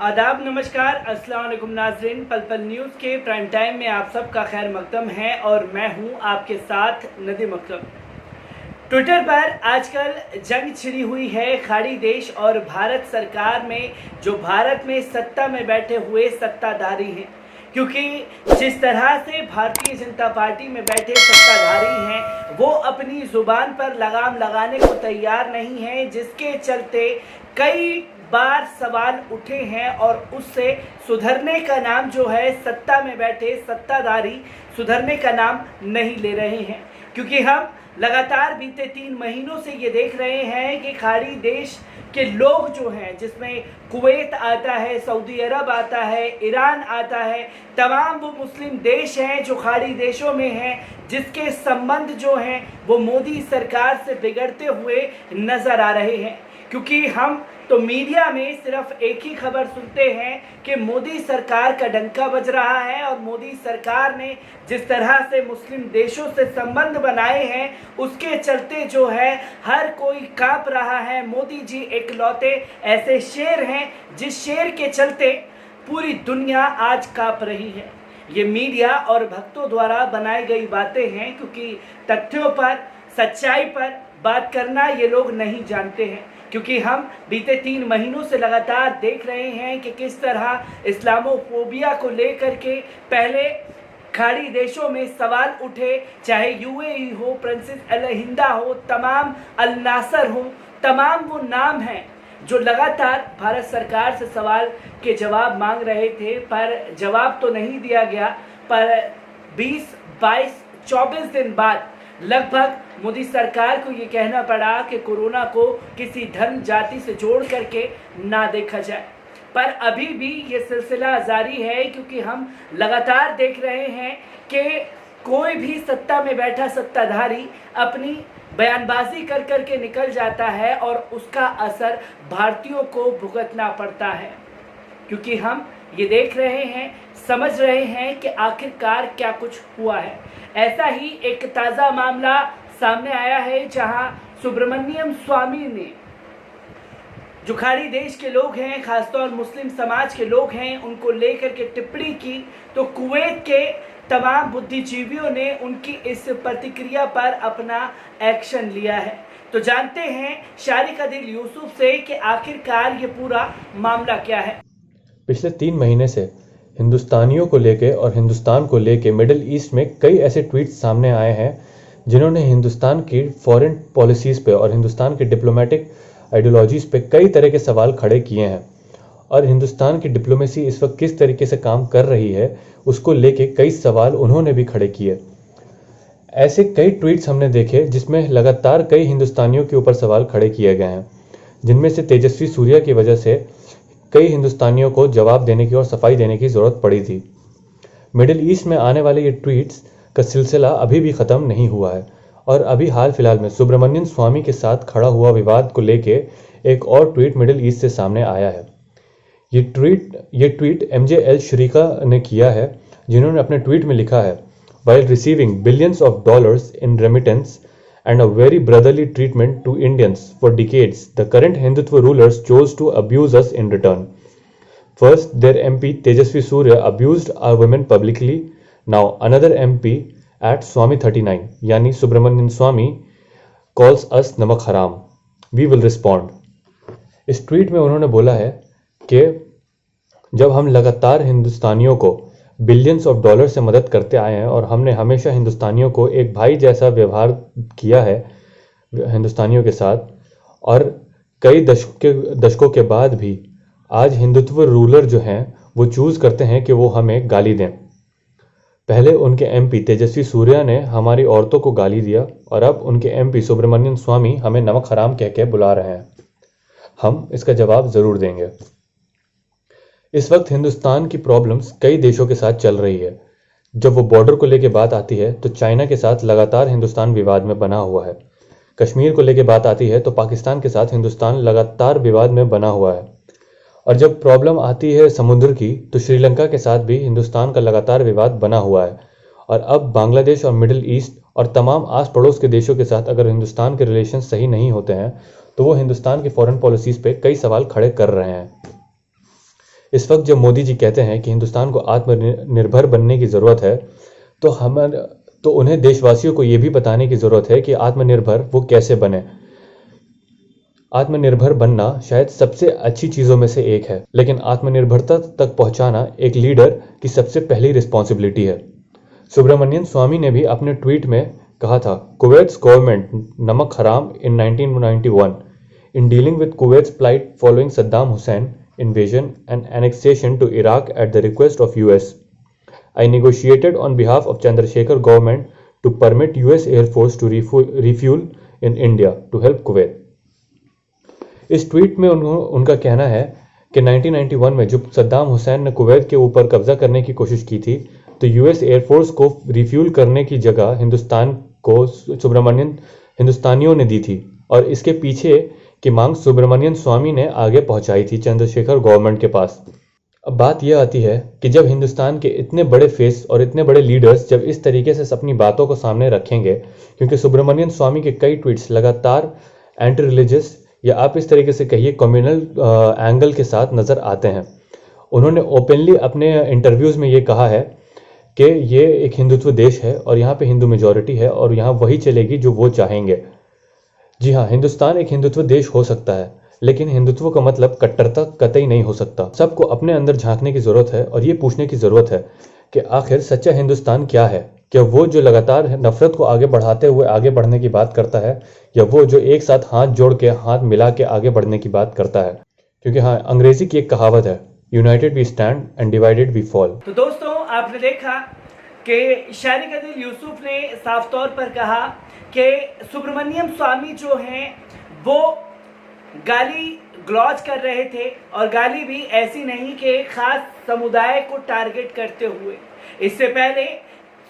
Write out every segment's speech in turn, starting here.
आदाब, नमस्कार, अस्सलाम वालेकुम नाज़रीन। पल पल न्यूज़ के प्राइम टाइम में आप सबका खैर मकदम है और मैं हूं आपके साथ नदीम अकरम। ट्विटर पर आजकल जंग छिड़ी हुई है खाड़ी देश और भारत सरकार में, जो भारत में सत्ता में बैठे हुए सत्ताधारी हैं। क्योंकि जिस तरह से भारतीय जनता पार्टी में बैठे सत्ताधारी हैं वो अपनी ज़ुबान पर लगाम लगाने को तैयार नहीं हैं, जिसके चलते कई बार सवाल उठे हैं और उससे सुधरने का नाम जो है सत्ता में बैठे सत्ताधारी सुधरने का नाम नहीं ले रहे हैं। क्योंकि हम लगातार बीते 3 महीनों से ये देख रहे हैं कि खाड़ी देश के लोग जो हैं, जिसमें कुवैत आता है, सऊदी अरब आता है, ईरान आता है, तमाम वो मुस्लिम देश हैं जो खाड़ी देशों में हैं, जिसके संबंध जो हैं वो मोदी सरकार से बिगड़ते हुए नज़र आ रहे हैं। क्योंकि हम तो मीडिया में सिर्फ एक ही खबर सुनते हैं कि मोदी सरकार का डंका बज रहा है और मोदी सरकार ने जिस तरह से मुस्लिम देशों से संबंध बनाए हैं उसके चलते जो है हर कोई कांप रहा है। मोदी जी इकलौते ऐसे शेर हैं जिस शेर के चलते पूरी दुनिया आज कांप रही है। ये मीडिया और भक्तों द्वारा बनाई गई बातें हैं, क्योंकि तथ्यों पर, सच्चाई पर बात करना ये लोग नहीं जानते हैं। क्योंकि हम बीते 3 महीनों से लगातार देख रहे हैं कि किस तरह इस्लामोफोबिया को लेकर के पहले खाड़ी देशों में सवाल उठे, चाहे यूएई हो, प्रिंसेस अल हिंदा हो, तमाम अल नासर हो, तमाम वो नाम हैं जो लगातार भारत सरकार से सवाल के जवाब मांग रहे थे, पर जवाब तो नहीं दिया गया। पर 20, 22, 24 दिन बाद लगभग मोदी सरकार को ये कहना पड़ा कि कोरोना को किसी धर्म जाति से जोड़ करके ना देखा जाए। पर अभी भी ये सिलसिला जारी है, क्योंकि हम लगातार देख रहे हैं कि कोई भी सत्ता में बैठा सत्ताधारी अपनी बयानबाजी कर करके निकल जाता है और उसका असर भारतीयों को भुगतना पड़ता है। क्योंकि हम ये देख रहे हैं, समझ रहे हैं कि आखिरकार क्या कुछ हुआ है। ऐसा ही एक ताज़ा मामला सामने आया है, जहां सुब्रमण्यम स्वामी ने, जो खाड़ी देश के लोग हैं, खासतौर मुस्लिम समाज के लोग हैं, उनको लेकर के टिप्पणी की, तो कुवैत के तमाम बुद्धिजीवियों ने उनकी इस प्रतिक्रिया पर अपना एक्शन लिया है। तो जानते हैं शारिक अदिल यूसुफ से कि आखिरकार ये पूरा मामला क्या है। पिछले 3 महीने से हिंदुस्तानियों को लेके और हिंदुस्तान को लेके मिडिल ईस्ट में कई ऐसे ट्वीट्स सामने आए हैं जिन्होंने हिंदुस्तान की फॉरेन पॉलिसीज़ पे और हिंदुस्तान की डिप्लोमेटिक आइडियोलॉजीज़ पे कई तरह के सवाल खड़े किए हैं। और हिंदुस्तान की डिप्लोमेसी इस वक्त किस तरीके से काम कर रही है उसको लेके कई सवाल उन्होंने भी खड़े किए। ऐसे कई ट्वीट्स हमने देखे जिसमें लगातार कई हिंदुस्तानियों के ऊपर सवाल खड़े किए गए हैं, जिनमें से तेजस्वी सूर्या की वजह से कई हिंदुस्तानियों को जवाब देने की और सफाई देने की ज़रूरत पड़ी थी। मिडिल ईस्ट में आने वाले ये ट्वीट्स का सिलसिला अभी भी ख़त्म नहीं हुआ है और अभी हाल फिलहाल में सुब्रमण्यम स्वामी के साथ खड़ा हुआ विवाद को लेके एक और ट्वीट मिडिल ईस्ट से सामने आया है। ये ट्वीट MJL श्रीका ने किया है, जिन्होंने अपने ट्वीट में लिखा है, while receiving billions of dollars in remittance and a very brotherly treatment to Indians for decades, the current Hindutva rulers chose to abuse us in return. First, their MP Tejasvi Surya abused our women publicly. Now, another MP at Swami 39, yani Subramanian Swami, calls us namak haram. We will respond. इस tweet में उन्होंने बोला है कि जब हम लगातार हिंदुस्तानियों को बिलियंस ऑफ डॉलर से मदद करते आए हैं और हमने हमेशा हिंदुस्तानियों को एक भाई जैसा व्यवहार किया है हिंदुस्तानियों के साथ, और कई दशकों के बाद भी आज हिंदुत्व रूलर जो हैं वो चूज़ करते हैं कि वो हमें गाली दें। पहले उनके MP तेजस्वी सूर्या ने हमारी औरतों को गाली दिया और अब उनके MP सुब्रमण्यम स्वामी हमें नमक हराम कह के बुला रहे हैं। हम इसका जवाब ज़रूर देंगे। इस वक्त हिंदुस्तान की प्रॉब्लम्स कई देशों के साथ चल रही है। जब वो बॉर्डर को लेके बात आती है तो चाइना के साथ लगातार हिंदुस्तान विवाद में बना हुआ है। कश्मीर को लेके बात आती है तो पाकिस्तान के साथ हिंदुस्तान लगातार विवाद में बना हुआ है। और जब प्रॉब्लम आती है समुद्र की तो श्रीलंका के साथ भी हिंदुस्तान का लगातार विवाद बना हुआ है। और अब बांग्लादेश और मिडिल ईस्ट और तमाम आस पड़ोस के देशों के साथ अगर हिंदुस्तान के रिलेशन सही नहीं होते हैं तो वो हिंदुस्तान की फॉरेन पॉलिसीज़ पे कई सवाल खड़े कर रहे हैं। इस वक्त जब मोदी जी कहते हैं कि हिंदुस्तान को आत्मनिर्भर बनने की ज़रूरत है, तो उन्हें देशवासियों को ये भी बताने की ज़रूरत है कि आत्मनिर्भर वो कैसे बने। आत्मनिर्भर बनना शायद सबसे अच्छी चीज़ों में से एक है, लेकिन आत्मनिर्भरता तक पहुंचाना एक लीडर की सबसे पहली रिस्पॉन्सिबिलिटी है। सुब्रमण्यन स्वामी ने भी अपने ट्वीट में कहा था, कुवैत्स गवर्नमेंट नमक हराम इन 1991 in dealing with Kuwait's plight following Saddam Hussein invasion and annexation to Iraq at the request of US. I negotiated on behalf of Chandrasekhar government to permit US Air Force to refuel in India to help Kuwait. इस tweet में उनका कहना है कि 1991 में जब सद्दाम हुसैन ने Kuwait के ऊपर कब्जा करने की कोशिश की थी, तो यूएस एयरफोर्स को रिफ्यूल करने की जगह हिंदुस्तान को हिंदुस्तानियों ने दी थी, और इसके पीछे की मांग सुब्रमण्यन स्वामी ने आगे पहुंचाई थी चंद्रशेखर गवर्नमेंट के पास। अब बात यह आती है कि जब हिंदुस्तान के इतने बड़े फेस और इतने बड़े लीडर्स जब इस तरीके से अपनी बातों को सामने रखेंगे, क्योंकि सुब्रमण्यन स्वामी के कई ट्वीट्स लगातार एंटी रिलीजियस या आप इस तरीके से कहिए कम्युनल एंगल के साथ नज़र आते हैं। उन्होंने ओपनली अपने इंटरव्यूज़ में ये कहा है कि ये एक हिंदुत्व देश है और यहाँ पे हिंदू मेजॉरिटी है और यहाँ वही चलेगी जो वो चाहेंगे। जी हाँ, हिंदुस्तान एक हिंदुत्व देश हो सकता है, लेकिन हिंदुत्व का मतलब कट्टरता कतई नहीं हो सकता। सबको अपने अंदर झांकने की ज़रूरत है और ये पूछने की ज़रूरत है कि आखिर सच्चा हिंदुस्तान क्या है। क्या वो जो लगातार नफरत को आगे बढ़ाते हुए आगे बढ़ने की बात करता है, या वो जो एक साथ हाथ जोड़ के हाथ मिला के आगे बढ़ने की बात करता है? क्योंकि हाँ, अंग्रेजी की एक कहावत है, united we stand and divided we fall. तो दोस्तों, आपने देखा कि शारिक अदिल यूसुफ ने साफ तौर पर कहा कि सुब्रमण्यम स्वामी जो हैं वो गाली गलौज कर रहे थे, और गाली भी ऐसी नहीं कि खास समुदाय को टारगेट करते हुए। इससे पहले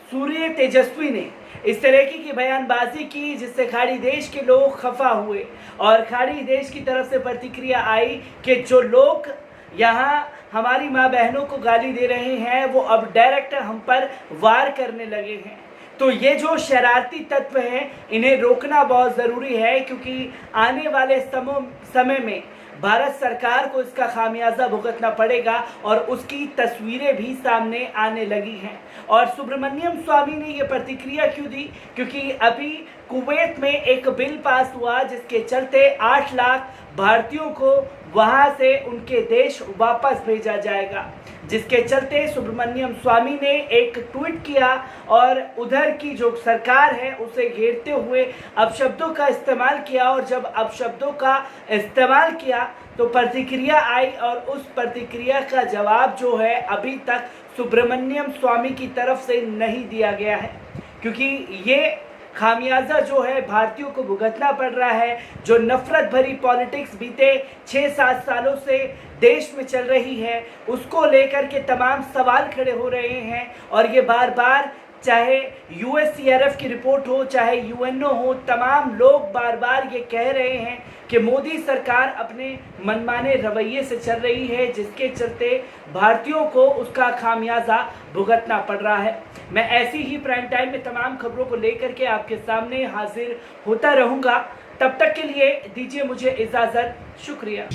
सूर्य तेजस्वी ने इस तरह की बयानबाजी की जिससे खाड़ी देश के लोग खफा हुए, और खाड़ी देश की तरफ से प्रतिक्रिया आई कि जो लोग यहाँ हमारी माँ बहनों को गाली दे रहे हैं वो अब डायरेक्ट हम पर वार करने लगे हैं। तो ये जो शरारती तत्व हैं इन्हें रोकना बहुत ज़रूरी है, क्योंकि आने वाले समय में भारत सरकार को इसका खामियाजा भुगतना पड़ेगा, और उसकी तस्वीरें भी सामने आने लगी हैं। और सुब्रमण्यम स्वामी ने ये प्रतिक्रिया क्यों दी? क्योंकि अभी कुवैत में एक बिल पास हुआ जिसके चलते 8 लाख भारतीयों को वहां से उनके देश वापस भेजा जाएगा, जिसके चलते सुब्रमण्यम स्वामी ने एक ट्वीट किया और उधर की जो सरकार है उसे घेरते हुए अपशब्दों का इस्तेमाल किया। और जब अपशब्दों का इस्तेमाल किया तो प्रतिक्रिया आई, और उस प्रतिक्रिया का जवाब जो है अभी तक सुब्रमण्यम स्वामी की तरफ से नहीं दिया गया है, क्योंकि ये खामियाजा जो है भारतीयों को भुगतना पड़ रहा है। जो नफरत भरी पॉलिटिक्स बीते 6-7 सालों से देश में चल रही है, उसको लेकर के तमाम सवाल खड़े हो रहे हैं, और ये बार बार चाहे यूएससीआरएफ की रिपोर्ट हो, चाहे यूएनओ हो, तमाम लोग बार बार ये कह रहे हैं कि मोदी सरकार अपने मनमाने रवैये से चल रही है, जिसके चलते भारतीयों को उसका खामियाजा भुगतना पड़ रहा है। मैं ऐसी ही प्राइम टाइम में तमाम खबरों को लेकर के आपके सामने हाजिर होता रहूँगा। तब तक के लिए दीजिए मुझे इजाज़त। शुक्रिया।